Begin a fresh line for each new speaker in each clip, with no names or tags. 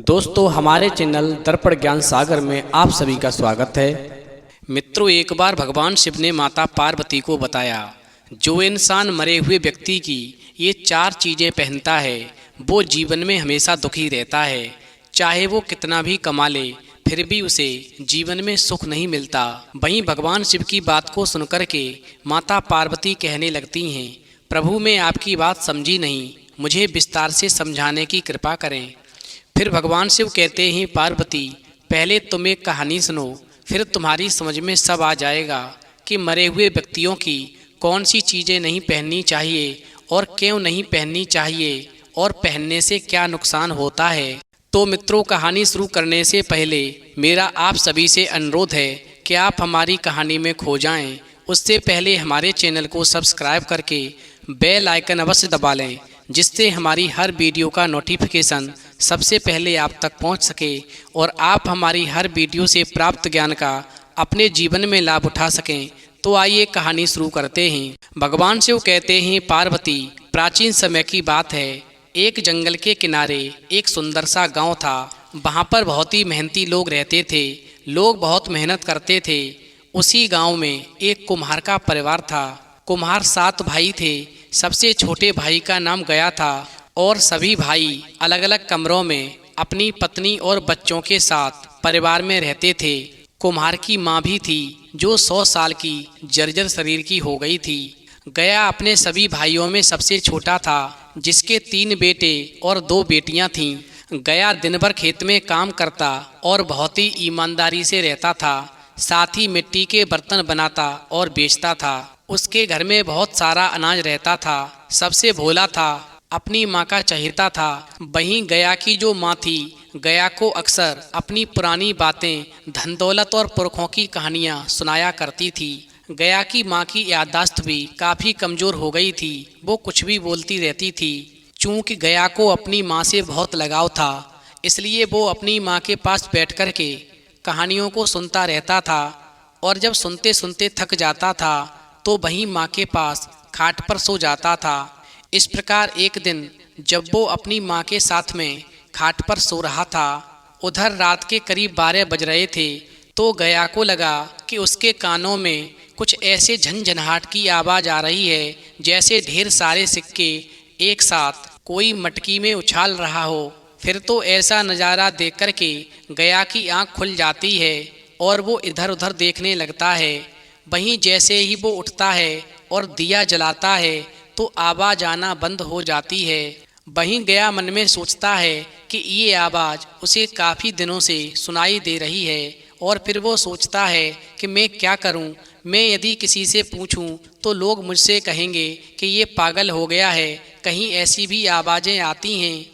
दोस्तों, हमारे चैनल दर्पण ज्ञान सागर में आप सभी का स्वागत है। मित्रों, एक बार भगवान शिव ने माता पार्वती को बताया, जो इंसान मरे हुए व्यक्ति की ये 4 चीज़ें पहनता है वो जीवन में हमेशा दुखी रहता है। चाहे वो कितना भी कमा ले फिर भी उसे जीवन में सुख नहीं मिलता। वहीं भगवान शिव की बात को सुनकर के माता पार्वती कहने लगती हैं, प्रभु मैं आपकी बात समझी नहीं, मुझे विस्तार से समझाने की कृपा करें। फिर भगवान शिव कहते हैं, पार्वती पहले तुम एक कहानी सुनो, फिर तुम्हारी समझ में सब आ जाएगा कि मरे हुए व्यक्तियों की कौन सी चीज़ें नहीं पहननी चाहिए और क्यों नहीं पहननी चाहिए और पहनने से क्या नुकसान होता है। तो मित्रों, कहानी शुरू करने से पहले मेरा आप सभी से अनुरोध है कि आप हमारी कहानी में खो जाएं। उससे पहले हमारे चैनल को सब्सक्राइब करके बेल आइकन अवश्य दबा लें, जिससे हमारी हर वीडियो का नोटिफिकेशन सबसे पहले आप तक पहुंच सके और आप हमारी हर वीडियो से प्राप्त ज्ञान का अपने जीवन में लाभ उठा सकें। तो आइए कहानी शुरू करते हैं। भगवान शिव कहते हैं, पार्वती प्राचीन समय की बात है। एक जंगल के किनारे एक सुंदर सा गांव था। वहाँ पर बहुत ही मेहनती लोग रहते थे। लोग बहुत मेहनत करते थे। उसी गांव में एक कुम्हार का परिवार था। कुम्हार 7 भाई थे। सबसे छोटे भाई का नाम गया था और सभी भाई अलग अलग कमरों में अपनी पत्नी और बच्चों के साथ परिवार में रहते थे। कुम्हार की माँ भी थी, जो 100 साल की जर्जर शरीर की हो गई थी। गया अपने सभी भाइयों में सबसे छोटा था, जिसके 3 बेटे और 2 बेटियां थीं। गया दिन भर खेत में काम करता और बहुत ही ईमानदारी से रहता था। साथ ही मिट्टी के बर्तन बनाता और बेचता था। उसके घर में बहुत सारा अनाज रहता था। सबसे भोला था, अपनी माँ का चहेता था। वहीं गया की जो माँ थी, गया को अक्सर अपनी पुरानी बातें, धन दौलत और पुरखों की कहानियाँ सुनाया करती थी। गया की माँ की याददाश्त भी काफ़ी कमज़ोर हो गई थी। वो कुछ भी बोलती रहती थी। चूँकि गया को अपनी माँ से बहुत लगाव था, इसलिए वो अपनी माँ के पास बैठ कर के कहानियों को सुनता रहता था और जब सुनते सुनते थक जाता था तो वहीं माँ के पास खाट पर सो जाता था। इस प्रकार एक दिन जब वो अपनी माँ के साथ में खाट पर सो रहा था, उधर रात के करीब 12 बज रहे थे, तो गया को लगा कि उसके कानों में कुछ ऐसे झनझनाहट की आवाज़ आ रही है जैसे ढेर सारे सिक्के एक साथ कोई मटकी में उछाल रहा हो। फिर तो ऐसा नज़ारा देख कर के गया की आंख खुल जाती है और वो इधर उधर देखने लगता है। वहीं जैसे ही वो उठता है और दिया जलाता है तो आवाज़ आना बंद हो जाती है। वहीं गया मन में सोचता है कि ये आवाज़ उसे काफ़ी दिनों से सुनाई दे रही है और फिर वो सोचता है कि मैं क्या करूं। मैं यदि किसी से पूछूं तो लोग मुझसे कहेंगे कि ये पागल हो गया है, कहीं ऐसी भी आवाज़ें आती हैं,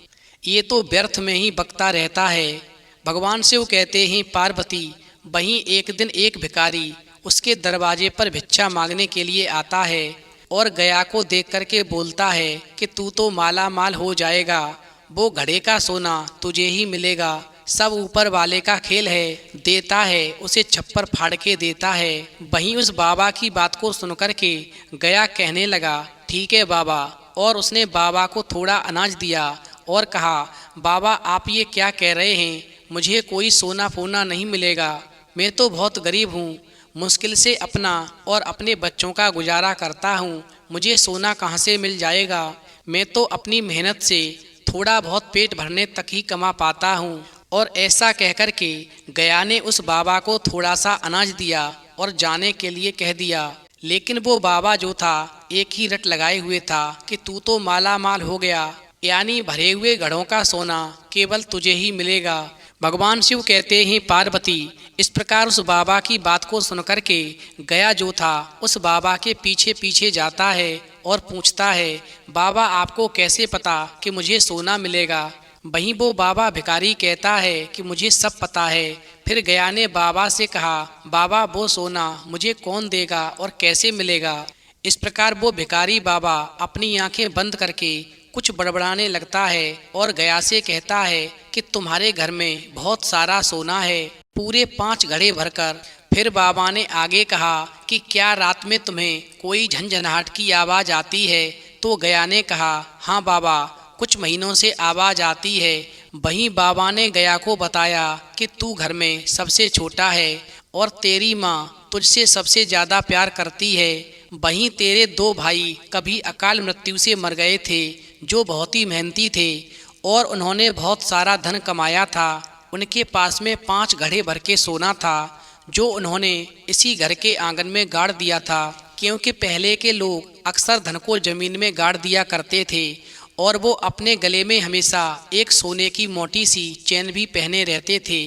ये तो व्यर्थ में ही बकता रहता है। भगवान शिव कहते हैं, पार्वती वहीं एक दिन एक भिखारी उसके दरवाजे पर भिक्षा मांगने के लिए आता है और गया को देख करके बोलता है कि तू तो माला माल हो जाएगा, वो घड़े का सोना तुझे ही मिलेगा, सब ऊपर वाले का खेल है। देता है उसे छप्पर फाड़ के देता है। वहीं उस बाबा की बात को सुनकर के गया कहने लगा, ठीक है बाबा, और उसने बाबा को थोड़ा अनाज दिया और कहा, बाबा आप ये क्या कह रहे हैं, मुझे कोई सोना फोना नहीं मिलेगा, मैं तो बहुत गरीब हूँ, मुश्किल से अपना और अपने बच्चों का गुजारा करता हूँ, मुझे सोना कहाँ से मिल जाएगा, मैं तो अपनी मेहनत से थोड़ा बहुत पेट भरने तक ही कमा पाता हूँ। और ऐसा कहकर के गया ने उस बाबा को थोड़ा सा अनाज दिया और जाने के लिए कह दिया। लेकिन वो बाबा जो था एक ही रट लगाए हुए था कि तू तो माला माल हो गया, यानी भरे हुए घड़ों का सोना केवल तुझे ही मिलेगा। भगवान शिव कहते हैं, पार्वती इस प्रकार उस बाबा की बात को सुनकर के गया जो था उस बाबा के पीछे पीछे जाता है और पूछता है, बाबा आपको कैसे पता कि मुझे सोना मिलेगा। वहीं वो बाबा भिखारी कहता है कि मुझे सब पता है। फिर गया ने बाबा से कहा, बाबा वो सोना मुझे कौन देगा और कैसे मिलेगा। इस प्रकार वो भिखारी बाबा अपनी आंखें बंद करके कुछ बड़बड़ाने लगता है और गया से कहता है कि तुम्हारे घर में बहुत सारा सोना है, पूरे 5 घड़े भरकर। फिर बाबा ने आगे कहा कि क्या रात में तुम्हें कोई झंझनाहट की आवाज़ आती है। तो गया ने कहा, हाँ बाबा, कुछ महीनों से आवाज़ आती है, वहीं बाबा ने गया को बताया कि तू घर में सबसे छोटा है और तेरी माँ तुझसे सबसे ज़्यादा प्यार करती है। वहीं तेरे 2 भाई कभी अकाल मृत्यु से मर गए थे, जो बहुत ही मेहनती थे और उन्होंने बहुत सारा धन कमाया था। उनके पास में 5 घड़े भर के सोना था, जो उन्होंने इसी घर के आंगन में गाड़ दिया था, क्योंकि पहले के लोग अक्सर धन को ज़मीन में गाड़ दिया करते थे और वो अपने गले में हमेशा एक सोने की मोटी सी चैन भी पहने रहते थे।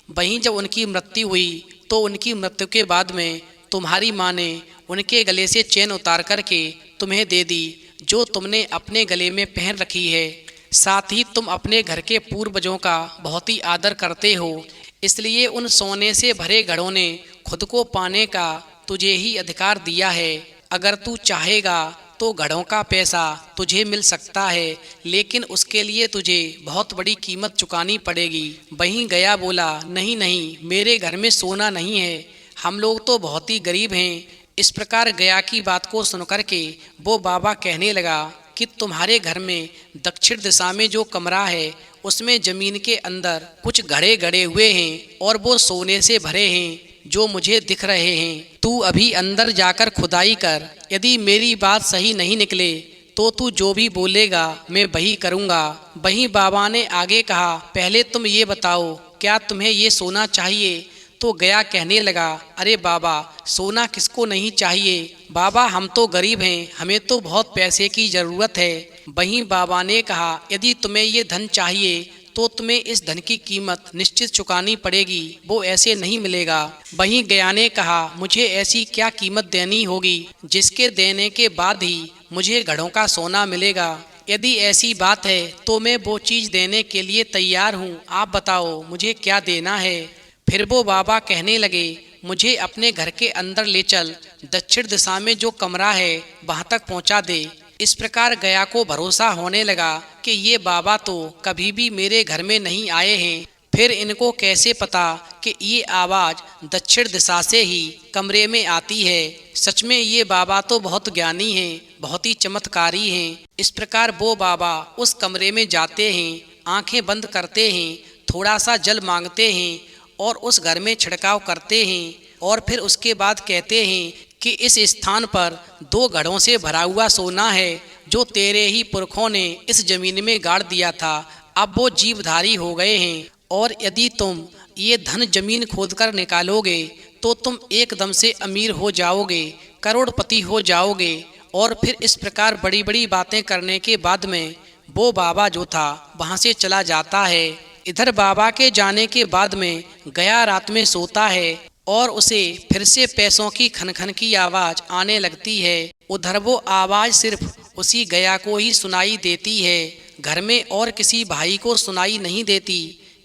वहीं जब उनकी मृत्यु हुई तो उनकी मृत्यु के बाद में तुम्हारी माँ ने उनके गले से चैन उतार करके तुम्हें दे दी, जो तुमने अपने गले में पहन रखी है। साथ ही तुम अपने घर के पूर्वजों का बहुत ही आदर करते हो, इसलिए उन सोने से भरे घड़ों ने खुद को पाने का तुझे ही अधिकार दिया है। अगर तू चाहेगा तो घड़ों का पैसा तुझे मिल सकता है, लेकिन उसके लिए तुझे बहुत बड़ी कीमत चुकानी पड़ेगी। वहीं गया बोला, नहीं नहीं, मेरे घर में सोना नहीं है, हम लोग तो बहुत ही गरीब हैं। इस प्रकार गया की बात को सुनकर के वो बाबा कहने लगा कि तुम्हारे घर में दक्षिण दिशा में जो कमरा है उसमें जमीन के अंदर कुछ घड़े गड़े हुए हैं और वो सोने से भरे हैं, जो मुझे दिख रहे हैं। तू अभी अंदर जाकर खुदाई कर, यदि मेरी बात सही नहीं निकले तो तू जो भी बोलेगा मैं वही करूँगा। वहीं बाबा ने आगे कहा, पहले तुम ये बताओ, क्या तुम्हें ये सोना चाहिए? तो गया कहने लगा, अरे बाबा, सोना किसको नहीं चाहिए, बाबा हम तो गरीब हैं, हमें तो बहुत पैसे की ज़रूरत है। वहीं बाबा ने कहा, यदि तुम्हें ये धन चाहिए तो तुम्हें इस धन की कीमत निश्चित चुकानी पड़ेगी, वो ऐसे नहीं मिलेगा। वहीं गया ने कहा, मुझे ऐसी क्या कीमत देनी होगी जिसके देने के बाद ही मुझे घड़ों का सोना मिलेगा? यदि ऐसी बात है तो मैं वो चीज़ देने के लिए तैयार हूँ, आप बताओ मुझे क्या देना है। फिर वो बाबा कहने लगे, मुझे अपने घर के अंदर ले चल, दक्षिण दिशा में जो कमरा है वहाँ तक पहुँचा दे। इस प्रकार गया को भरोसा होने लगा कि ये बाबा तो कभी भी मेरे घर में नहीं आए हैं, फिर इनको कैसे पता कि ये आवाज़ दक्षिण दिशा से ही कमरे में आती है। सच में ये बाबा तो बहुत ज्ञानी हैं, बहुत ही चमत्कारी हैं। इस प्रकार वो बाबा उस कमरे में जाते हैं, आंखें बंद करते हैं, थोड़ा सा जल मांगते हैं और उस घर में छिड़काव करते हैं और फिर उसके बाद कहते हैं कि इस स्थान पर 2 घड़ों से भरा हुआ सोना है, जो तेरे ही पुरखों ने इस जमीन में गाड़ दिया था। अब वो जीवधारी हो गए हैं और यदि तुम ये धन जमीन खोदकर निकालोगे तो तुम एकदम से अमीर हो जाओगे, करोड़पति हो जाओगे। और फिर इस प्रकार बड़ी बड़ी बातें करने के बाद में वो बाबा जो था वहाँ से चला जाता है। इधर बाबा के जाने के बाद में गया रात में सोता है और उसे फिर से पैसों की खनखन की आवाज़ आने लगती है। उधर वो आवाज़ सिर्फ उसी गया को ही सुनाई देती है, घर में और किसी भाई को सुनाई नहीं देती,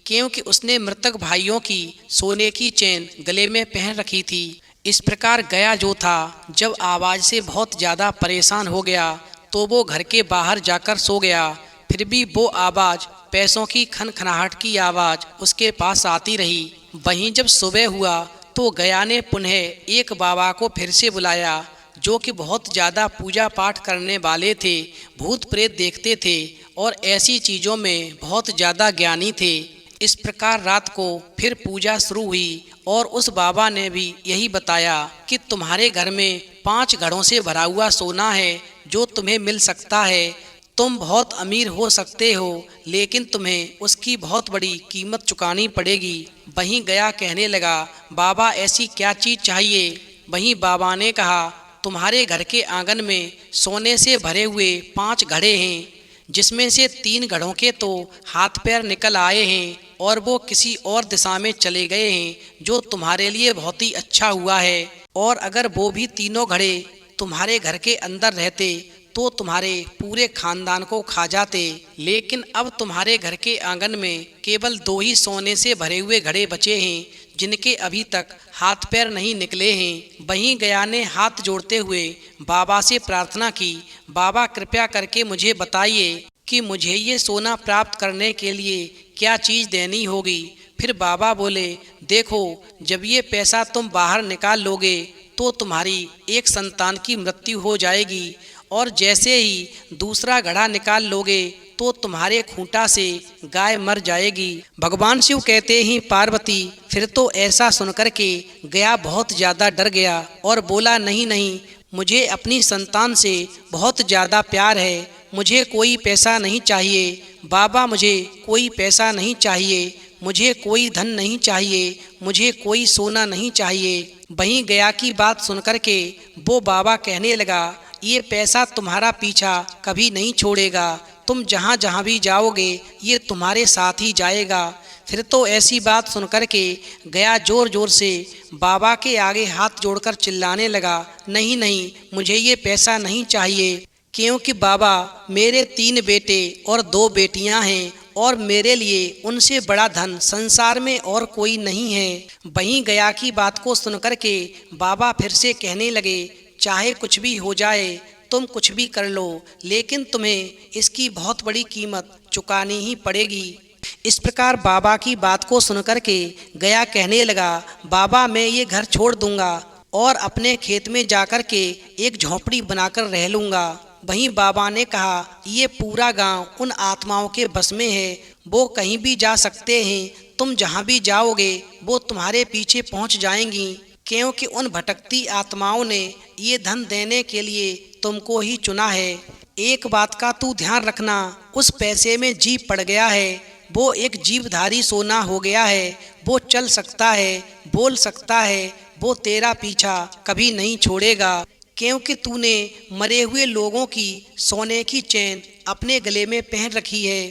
क्योंकि उसने मृतक भाइयों की सोने की चैन गले में पहन रखी थी। इस प्रकार गया जो था जब आवाज़ से बहुत ज़्यादा परेशान हो गया तो वो घर के बाहर जाकर सो गया। फिर भी वो आवाज़, पैसों की खनखनाहट की आवाज़ उसके पास आती रही। वहीं जब सुबह हुआ तो गया ने पुनः एक बाबा को फिर से बुलाया, जो कि बहुत ज़्यादा पूजा पाठ करने वाले थे, भूत प्रेत देखते थे और ऐसी चीज़ों में बहुत ज़्यादा ज्ञानी थे। इस प्रकार रात को फिर पूजा शुरू हुई और उस बाबा ने भी यही बताया कि तुम्हारे घर में 5 घड़ों से भरा हुआ सोना है, जो तुम्हें मिल सकता है। तुम बहुत अमीर हो सकते हो, लेकिन तुम्हें उसकी बहुत बड़ी कीमत चुकानी पड़ेगी। वहीं गया कहने लगा, बाबा ऐसी क्या चीज़ चाहिए? वहीं बाबा ने कहा, तुम्हारे घर के आंगन में सोने से भरे हुए 5 घड़े हैं, जिसमें से 3 घड़ों के तो हाथ पैर निकल आए हैं और वो किसी और दिशा में चले गए हैं, जो तुम्हारे लिए बहुत ही अच्छा हुआ है। और अगर वो भी तीनों घड़े तुम्हारे घर के अंदर रहते तो तुम्हारे पूरे खानदान को खा जाते, लेकिन अब तुम्हारे घर के आंगन में केवल 2 ही सोने से भरे हुए घड़े बचे हैं, जिनके अभी तक हाथ पैर नहीं निकले हैं। वहीं गया ने हाथ जोड़ते हुए बाबा से प्रार्थना की, बाबा कृपया करके मुझे बताइए कि मुझे ये सोना प्राप्त करने के लिए क्या चीज़ देनी होगी। फिर बाबा बोले, देखो, जब ये पैसा तुम बाहर निकाल लोगे तो तुम्हारी एक संतान की मृत्यु हो जाएगी, और जैसे ही दूसरा घड़ा निकाल लोगे तो तुम्हारे खूंटा से गाय मर जाएगी। भगवान शिव कहते ही पार्वती फिर तो ऐसा सुनकर के गया बहुत ज़्यादा डर गया और बोला, नहीं नहीं, मुझे अपनी संतान से बहुत ज़्यादा प्यार है, मुझे कोई पैसा नहीं चाहिए बाबा, मुझे कोई पैसा नहीं चाहिए, मुझे कोई धन नहीं चाहिए, मुझे कोई सोना नहीं चाहिए। वहीं गया की बात सुनकर के वो बाबा कहने लगा, ये पैसा तुम्हारा पीछा कभी नहीं छोड़ेगा, तुम जहाँ जहाँ भी जाओगे ये तुम्हारे साथ ही जाएगा। फिर तो ऐसी बात सुनकर के गया जोर जोर से बाबा के आगे हाथ जोड़कर चिल्लाने लगा, नहीं नहीं, मुझे ये पैसा नहीं चाहिए, क्योंकि बाबा मेरे 3 बेटे और 2 बेटियां हैं और मेरे लिए उनसे बड़ा धन संसार में और कोई नहीं है। वहीं गया की बात को सुनकर के बाबा फिर से कहने लगे, चाहे कुछ भी हो जाए, तुम कुछ भी कर लो, लेकिन तुम्हें इसकी बहुत बड़ी कीमत चुकानी ही पड़ेगी। इस प्रकार बाबा की बात को सुनकर के गया कहने लगा, बाबा मैं ये घर छोड़ दूंगा और अपने खेत में जाकर के एक झोंपड़ी बनाकर रह लूँगा। वहीं बाबा ने कहा, ये पूरा गांव उन आत्माओं के बस में है, वो कहीं भी जा सकते हैं, तुम जहां भी जाओगे वो तुम्हारे पीछे पहुंच जाएंगी, क्योंकि उन भटकती आत्माओं ने ये धन देने के लिए तुमको ही चुना है। एक बात का तू ध्यान रखना, उस पैसे में जीव पड़ गया है, वो एक जीवधारी सोना हो गया है, वो चल सकता है, बोल सकता है, वो तेरा पीछा कभी नहीं छोड़ेगा, क्योंकि तूने मरे हुए लोगों की सोने की चैन अपने गले में पहन रखी है।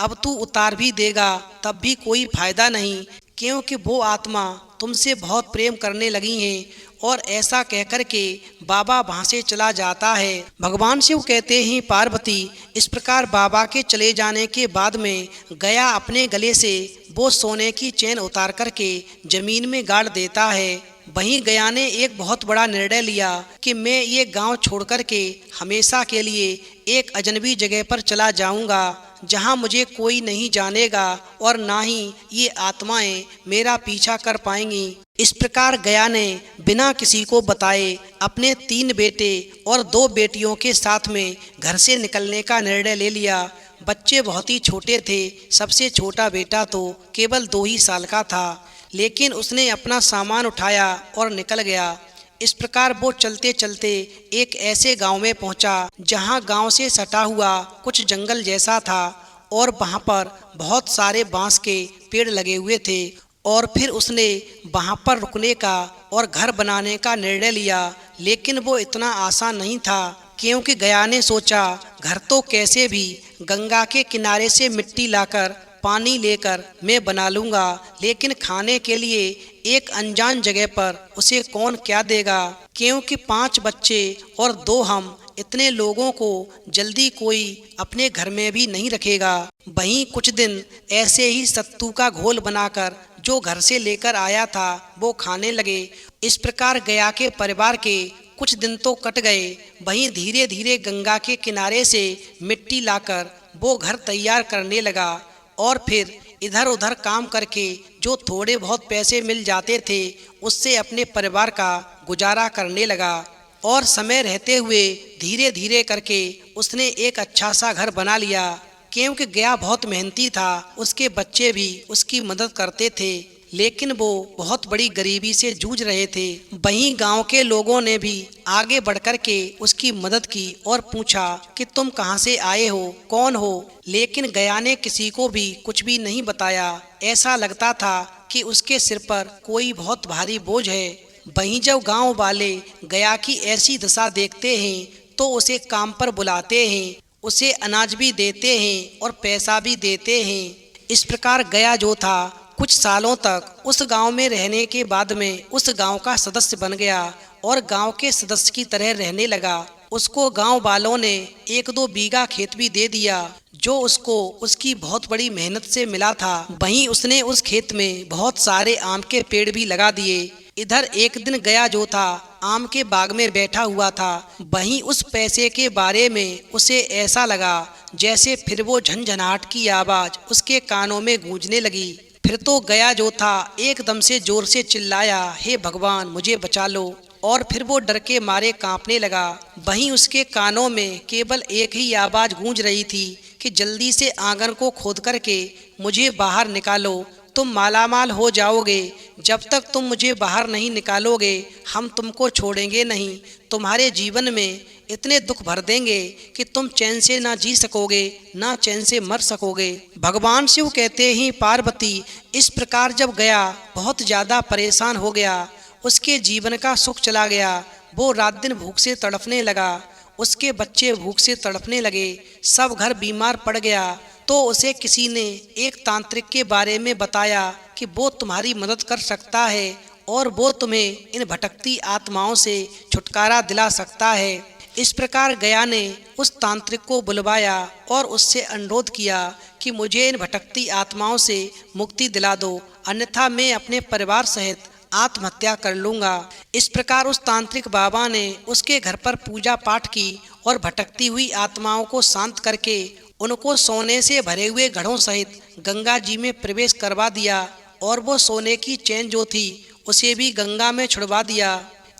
अब तू उतार भी देगा तब भी कोई फायदा नहीं, क्योंकि वो आत्मा तुमसे बहुत प्रेम करने लगी हैं। और ऐसा कहकर के बाबा वहाँ से चला जाता है। भगवान शिव कहते हैं, पार्वती इस प्रकार बाबा के चले जाने के बाद में गया अपने गले से वो सोने की चैन उतार करके जमीन में गाड़ देता है। वहीं गया ने एक बहुत बड़ा निर्णय लिया कि मैं ये गांव छोड़ कर के हमेशा के लिए एक अजनबी जगह पर चला जाऊंगा, जहां मुझे कोई नहीं जानेगा और ना ही ये आत्माएं मेरा पीछा कर पाएंगी। इस प्रकार गया ने बिना किसी को बताए अपने 3 बेटे और 2 बेटियों के साथ में घर से निकलने का निर्णय ले लिया। बच्चे बहुत ही छोटे थे, सबसे छोटा बेटा तो केवल 2 ही साल का था, लेकिन उसने अपना सामान उठाया और निकल गया। इस प्रकार वो चलते चलते एक ऐसे गांव में पहुंचा जहां गांव से सटा हुआ कुछ जंगल जैसा था और वहां पर बहुत सारे बांस के पेड़ लगे हुए थे। और फिर उसने वहां पर रुकने का और घर बनाने का निर्णय लिया, लेकिन वो इतना आसान नहीं था, क्योंकि गया ने सोचा घर तो कैसे भी गंगा के किनारे से मिट्टी लाकर पानी लेकर मैं बना लूँगा, लेकिन खाने के लिए एक अनजान जगह पर उसे कौन क्या देगा, क्योंकि 5 बच्चे और 2 हम, इतने लोगों को जल्दी कोई अपने घर में भी नहीं रखेगा। वहीं कुछ दिन ऐसे ही सत्तू का घोल बनाकर जो घर से लेकर आया था वो खाने लगे। इस प्रकार गया के परिवार के कुछ दिन तो कट गए। वहीं धीरे धीरे गंगा के किनारे से मिट्टी लाकर वो घर तैयार करने लगा और फिर इधर उधर काम करके जो थोड़े बहुत पैसे मिल जाते थे उससे अपने परिवार का गुजारा करने लगा। और समय रहते हुए धीरे धीरे करके उसने एक अच्छा सा घर बना लिया, क्योंकि गया बहुत मेहनती था, उसके बच्चे भी उसकी मदद करते थे, लेकिन वो बहुत बड़ी गरीबी से जूझ रहे थे। वहीं गांव के लोगों ने भी आगे बढ़कर के उसकी मदद की और पूछा कि तुम कहां से आए हो, कौन हो, लेकिन गया ने किसी को भी कुछ भी नहीं बताया। ऐसा लगता था कि उसके सिर पर कोई बहुत भारी बोझ है। वहीं जब गांव वाले गया की ऐसी दशा देखते हैं तो उसे काम पर बुलाते हैं, उसे अनाज भी देते हैं और पैसा भी देते हैं। इस प्रकार गया जो था कुछ सालों तक उस गांव में रहने के बाद में उस गांव का सदस्य बन गया और गांव के सदस्य की तरह रहने लगा। उसको गांव वालों ने 1-2 बीघा खेत भी दे दिया, जो उसको उसकी बहुत बड़ी मेहनत से मिला था। वहीं उसने उस खेत में बहुत सारे आम के पेड़ भी लगा दिए। इधर एक दिन गया जो था आम के बाग में बैठा हुआ था। वहीं उस पैसे के बारे में उसे ऐसा लगा जैसे फिर वो झनझनाहट की आवाज़ उसके कानों में गूंजने लगी। फिर तो गया जो था एकदम से जोर से चिल्लाया, हे भगवान मुझे बचा लो। और फिर वो डर के मारे कांपने लगा। वहीं उसके कानों में केवल एक ही आवाज़ गूंज रही थी कि जल्दी से आंगन को खोद करके मुझे बाहर निकालो, तुम मालामाल हो जाओगे। जब तक तुम मुझे बाहर नहीं निकालोगे हम तुमको छोड़ेंगे नहीं। तुम्हारे जीवन में इतने दुख भर देंगे कि तुम चैन से ना जी सकोगे, ना चैन से मर सकोगे। भगवान शिव कहते ही पार्वती इस प्रकार जब गया बहुत ज़्यादा परेशान हो गया, उसके जीवन का सुख चला गया। वो रात दिन भूख से तड़पने लगा, उसके बच्चे भूख से तड़पने लगे, सब घर बीमार पड़ गया। तो उसे किसी ने एक तांत्रिक के बारे में बताया कि वो तुम्हारी मदद कर सकता है और वो तुम्हें इन भटकती आत्माओं से छुटकारा दिला सकता है। इस प्रकार गया ने उस तांत्रिक को बुलवाया और उससे अनुरोध किया कि मुझे इन भटकती आत्माओं से मुक्ति दिला दो, अन्यथा मैं अपने परिवार सहित आत्महत्या कर लूँगा। इस प्रकार उस तांत्रिक बाबा ने उसके घर पर पूजा पाठ की और भटकती हुई आत्माओं को शांत करके उनको सोने से भरे हुए घड़ों सहित गंगा जी में प्रवेश करवा दिया और वो सोने की चैन जो थी उसे भी गंगा में छुड़वा दिया।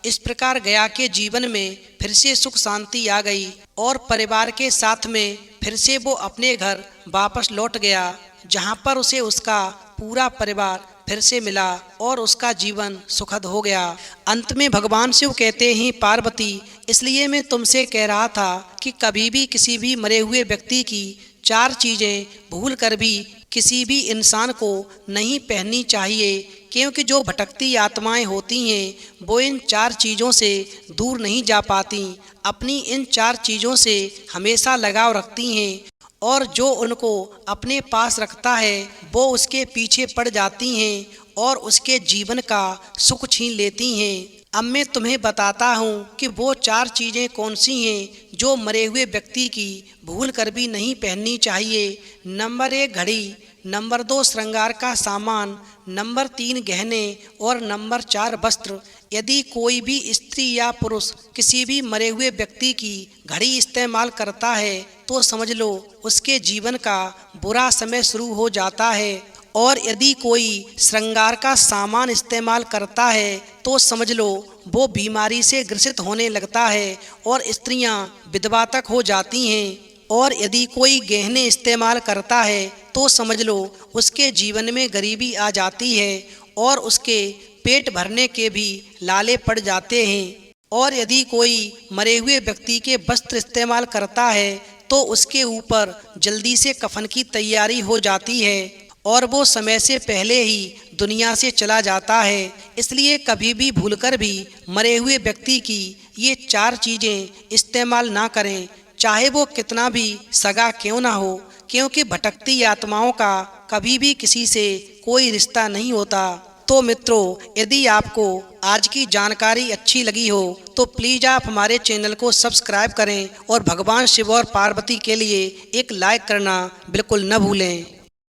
इस प्रकार गया के जीवन में फिर से सुख शांति आ गई और परिवार के साथ में फिर से वो अपने घर वापस लौट गया, जहाँ पर उसे उसका पूरा परिवार फिर से मिला और उसका जीवन सुखद हो गया। अंत में भगवान शिव कहते हैं पार्वती, इसलिए मैं तुमसे कह रहा था कि कभी भी किसी भी मरे हुए व्यक्ति की 4 चीज़ें भूल कर भी किसी भी इंसान को नहीं पहननी चाहिए, क्योंकि जो भटकती आत्माएं होती हैं वो इन 4 चीज़ों से दूर नहीं जा पाती, अपनी इन 4 चीज़ों से हमेशा लगाव रखती हैं और जो उनको अपने पास रखता है वो उसके पीछे पड़ जाती हैं और उसके जीवन का सुख छीन लेती हैं। अब मैं तुम्हें बताता हूँ कि वो 4 चीज़ें कौन सी हैं जो मरे हुए व्यक्ति की भूल कर भी नहीं पहननी चाहिए। नंबर 1 घड़ी, नंबर 2 श्रृंगार का सामान, नंबर 3 गहने और नंबर 4 वस्त्र। यदि कोई भी स्त्री या पुरुष किसी भी मरे हुए व्यक्ति की घड़ी इस्तेमाल करता है तो समझ लो उसके जीवन का बुरा समय शुरू हो जाता है, और यदि कोई श्रृंगार का सामान इस्तेमाल करता है तो समझ लो वो बीमारी से ग्रसित होने लगता है और स्त्रियां विधवा तक हो जाती हैं, और यदि कोई गहने इस्तेमाल करता है तो समझ लो उसके जीवन में गरीबी आ जाती है और उसके पेट भरने के भी लाले पड़ जाते हैं, और यदि कोई मरे हुए व्यक्ति के वस्त्र इस्तेमाल करता है तो उसके ऊपर जल्दी से कफन की तैयारी हो जाती है और वो समय से पहले ही दुनिया से चला जाता है। इसलिए कभी भी भूलकर भी मरे हुए व्यक्ति की ये 4 चीज़ें इस्तेमाल ना करें, चाहे वो कितना भी सगा क्यों ना हो, क्योंकि भटकती आत्माओं का कभी भी किसी से कोई रिश्ता नहीं होता। तो मित्रों, यदि आपको आज की जानकारी अच्छी लगी हो तो प्लीज़ आप हमारे चैनल को सब्सक्राइब करें और भगवान शिव और पार्वती के लिए एक लाइक करना बिल्कुल न भूलें।